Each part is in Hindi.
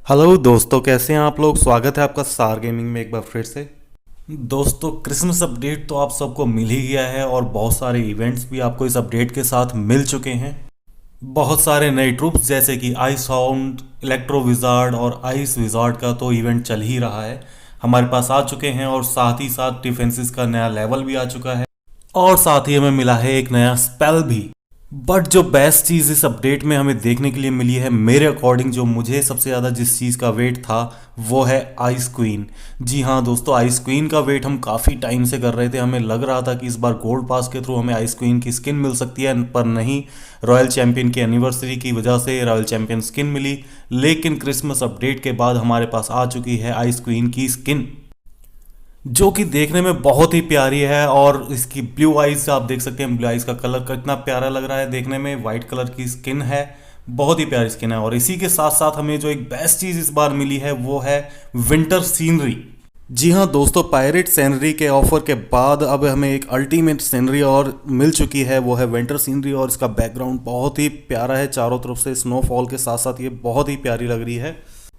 हेलो दोस्तों, कैसे हैं आप लोग। स्वागत है आपका स्टार गेमिंग में एक बार फिर से। दोस्तों, क्रिसमस अपडेट तो आप सबको मिल ही गया है और बहुत सारे इवेंट्स भी आपको इस अपडेट के साथ मिल चुके हैं। बहुत सारे नए ट्रूप्स जैसे कि आइस हाउंड, इलेक्ट्रो विजार्ड और आइस विजार्ड का तो इवेंट चल ही रहा है, हमारे पास आ चुके हैं। और साथ ही साथ डिफेंसेस का नया लेवल भी आ चुका है और साथ ही हमें मिला है एक नया स्पेल भी। बट जो बेस्ट चीज़ इस अपडेट में हमें देखने के लिए मिली है, मेरे अकॉर्डिंग जो मुझे सबसे ज़्यादा जिस चीज़ का वेट था वो है आइस क्वीन। जी हाँ दोस्तों, आइस क्वीन का वेट हम काफ़ी टाइम से कर रहे थे। हमें लग रहा था कि इस बार गोल्ड पास के थ्रू हमें आइस क्वीन की स्किन मिल सकती है, पर नहीं, रॉयल चैंपियन की एनिवर्सरी की वजह से रॉयल चैंपियन स्किन मिली। लेकिन क्रिसमस अपडेट के बाद हमारे पास आ चुकी है आइस क्वीन की स्किन, जो कि देखने में बहुत ही प्यारी है। और इसकी ब्लू आइज आप देख सकते हैं, ब्लू आइज का कलर कितना प्यारा लग रहा है देखने में। वाइट कलर की स्किन है, बहुत ही प्यारी स्किन है। और इसी के साथ साथ हमें जो एक बेस्ट चीज़ इस बार मिली है वो है विंटर सीनरी। जी हाँ दोस्तों, पायरेट सीनरी के ऑफर के बाद अब हमें एक अल्टीमेट सीनरी और मिल चुकी है, वो है विंटर सीनरी। और इसका बैकग्राउंड बहुत ही प्यारा है, चारों तरफ से स्नोफॉल के साथ साथ ये बहुत ही प्यारी लग रही है।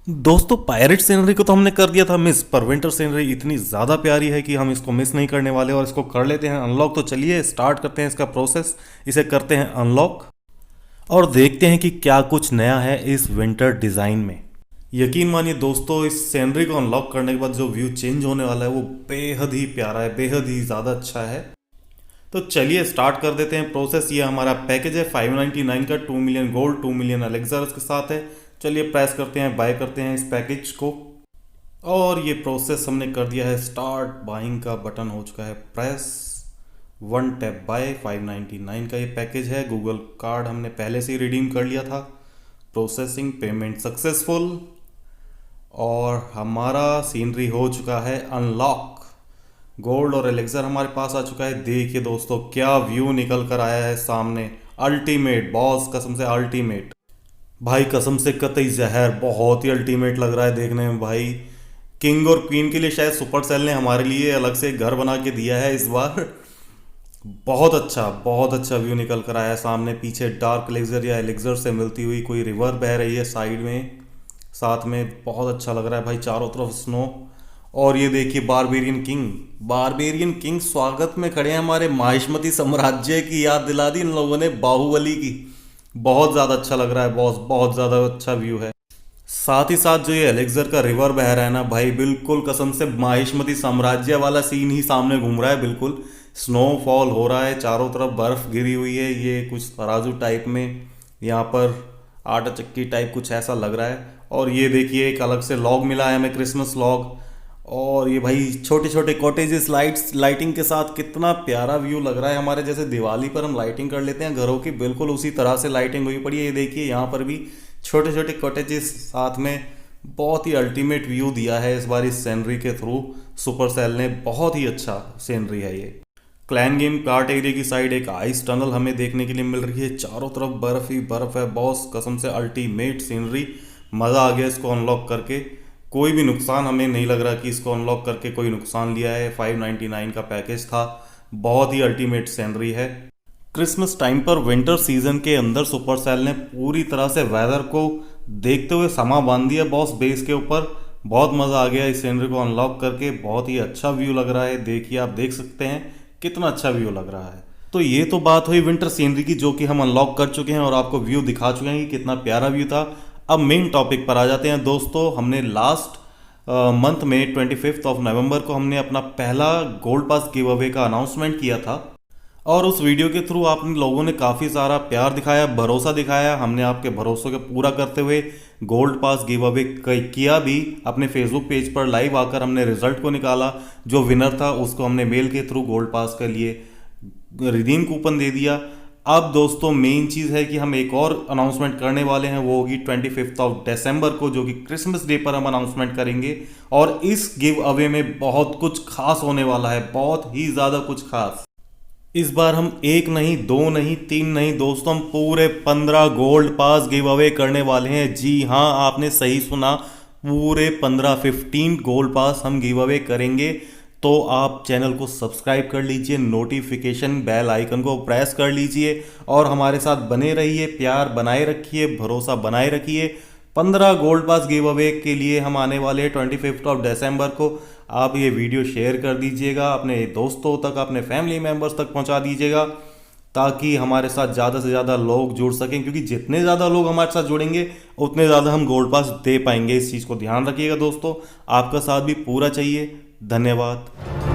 दोस्तों, पायरेट सीनरी को तो हमने कर दिया था मिस, पर विंटर सीनरी इतनी ज़्यादा प्यारी है कि हम इसको मिस नहीं करने वाले और इसको कर लेते हैं अनलॉक। तो चलिए स्टार्ट करते हैं इसका प्रोसेस, इसे करते हैं अनलॉक और देखते हैं कि क्या कुछ नया है इस विंटर डिज़ाइन में। यकीन मानिए दोस्तों, इस सीनरी को अनलॉक करने के बाद जो व्यू चेंज होने वाला है वो बेहद ही प्यारा है, बेहद ही ज़्यादा अच्छा है। तो चलिए स्टार्ट कर देते हैं प्रोसेस। ये हमारा पैकेज है 599 का, 2 मिलियन गोल्ड, 2 मिलियन एलेक्सर के साथ है। चलिए प्रेस करते हैं, बाय करते हैं इस पैकेज को। और ये प्रोसेस हमने कर दिया है स्टार्ट, बाइंग का बटन हो चुका है प्रेस। 1 tap bye. 599 का ये पैकेज है। गूगल कार्ड हमने पहले से ही रिडीम कर लिया था। प्रोसेसिंग, पेमेंट सक्सेसफुल और हमारा सीनरी हो चुका है अनलॉक। गोल्ड और एलेक्सर हमारे पास आ चुका है। देखिए दोस्तों, क्या व्यू निकल कर आया है सामने। अल्टीमेट बॉस, कसम से अल्टीमेट भाई, कसम से कतई जहर, बहुत ही अल्टीमेट लग रहा है देखने में भाई। किंग और क्वीन के लिए शायद सुपर सेल ने हमारे लिए अलग से घर बना के दिया है इस बार। बहुत अच्छा, बहुत अच्छा व्यू निकल कर आया है सामने। पीछे डार्क एलेक्सर या एलेक्सर से मिलती हुई कोई रिवर बह रही है साइड में, साथ में बहुत अच्छा लग रहा है भाई, चारों तरफ स्नो। और ये देखिए बारबेरियन किंग, बारबेरियन किंग स्वागत में खड़े हैं हमारे। माहिष्मती साम्राज्य की याद दिला दी इन लोगों ने, बाहुबली की। बहुत ज़्यादा अच्छा लग रहा है बॉस, बहुत ज़्यादा अच्छा व्यू है। साथ ही साथ जो ये एलेक्सर का रिवर बह रहा है ना भाई, बिल्कुल कसम से माहिष्मती साम्राज्य वाला सीन ही सामने घूम रहा है। बिल्कुल स्नोफॉल हो रहा है, चारों तरफ बर्फ गिरी हुई है। ये कुछ तराजू टाइप में, यहाँ पर आटा चक्की टाइप कुछ ऐसा लग रहा है। और ये देखिए एक अलग से लॉग मिला है हमें, क्रिसमस लॉग। और ये भाई छोटे छोटे कॉटेजेस लाइट्स, लाइटिंग के साथ कितना प्यारा व्यू लग रहा है। हमारे जैसे दिवाली पर हम लाइटिंग कर लेते हैं घरों की, बिल्कुल उसी तरह से लाइटिंग हुई पड़ी है। ये देखिए यहाँ पर भी छोटे छोटे कॉटेजेस साथ में, बहुत ही अल्टीमेट व्यू दिया है इस बार इस सीनरी के थ्रू सुपर सेल ने। बहुत ही अच्छा सीनरी है ये। क्लैन गेम कार्ट एरिया की साइड एक आइस टनल हमें देखने के लिए मिल रही है, चारों तरफ बर्फ ही बर्फ है बॉस, कसम से अल्टीमेट सीनरी। मज़ा आ गया इसको अनलॉक करके। कोई भी नुकसान हमें नहीं लग रहा कि इसको अनलॉक करके कोई नुकसान लिया है। 599 का पैकेज था, बहुत ही अल्टीमेट सीनरी है। क्रिसमस टाइम पर विंटर सीजन के अंदर सुपर सेल ने पूरी तरह से वेदर को देखते हुए समा बांध दिया बॉस बेस के ऊपर। बहुत मज़ा आ गया इस सीनरी को अनलॉक करके, बहुत ही अच्छा व्यू लग रहा है। देखिए आप देख सकते हैं कितना अच्छा व्यू लग रहा है। तो ये तो बात हुई विंटर सीनरी की, जो कि हम अनलॉक कर चुके हैं और आपको व्यू दिखा चुके हैं कि कितना प्यारा व्यू था। अब मेन टॉपिक पर आ जाते हैं दोस्तों। हमने लास्ट मंथ में 25 ऑफ नवंबर को हमने अपना पहला गोल्ड पास गिव अवे का अनाउंसमेंट किया था। और उस वीडियो के थ्रू आप लोगों ने काफ़ी सारा प्यार दिखाया, भरोसा दिखाया। हमने आपके भरोसों को पूरा करते हुए गोल्ड पास गिव अवे किया भी। अपने फेसबुक पेज पर लाइव आकर हमने रिजल्ट को निकाला। जो विनर था उसको हमने मेल के थ्रू गोल्ड पास के लिए रिडीम कूपन दे दिया। अब दोस्तों मेन चीज़ है कि हम एक और अनाउंसमेंट करने वाले हैं, वो होगी 25 ऑफ दिसंबर को, जो कि क्रिसमस डे पर हम अनाउंसमेंट करेंगे। और इस गिव अवे में बहुत कुछ खास होने वाला है, बहुत ही ज़्यादा कुछ खास। इस बार हम एक नहीं, दो नहीं, तीन नहीं दोस्तों, हम पूरे 15 गोल्ड पास गिव अवे करने वाले हैं। जी हाँ, आपने सही सुना, पूरे 15 गोल्ड पास हम गिव अवे करेंगे। तो आप चैनल को सब्सक्राइब कर लीजिए, नोटिफिकेशन बेल आइकन को प्रेस कर लीजिए और हमारे साथ बने रहिए, प्यार बनाए रखिए, भरोसा बनाए रखिए। 15 गोल्ड पास गिव अवे के लिए हम आने वाले हैं 25 को। आप ये वीडियो शेयर कर दीजिएगा, अपने दोस्तों तक, अपने फैमिली मेम्बर्स तक पहुंचा दीजिएगा, ताकि हमारे साथ ज़्यादा से ज़्यादा लोग जुड़ सकें, क्योंकि जितने ज़्यादा लोग हमारे साथ जुड़ेंगे उतने ज़्यादा हम गोल्ड पास दे पाएंगे। इस चीज़ को ध्यान रखिएगा दोस्तों, आपका साथ भी पूरा चाहिए। धन्यवाद।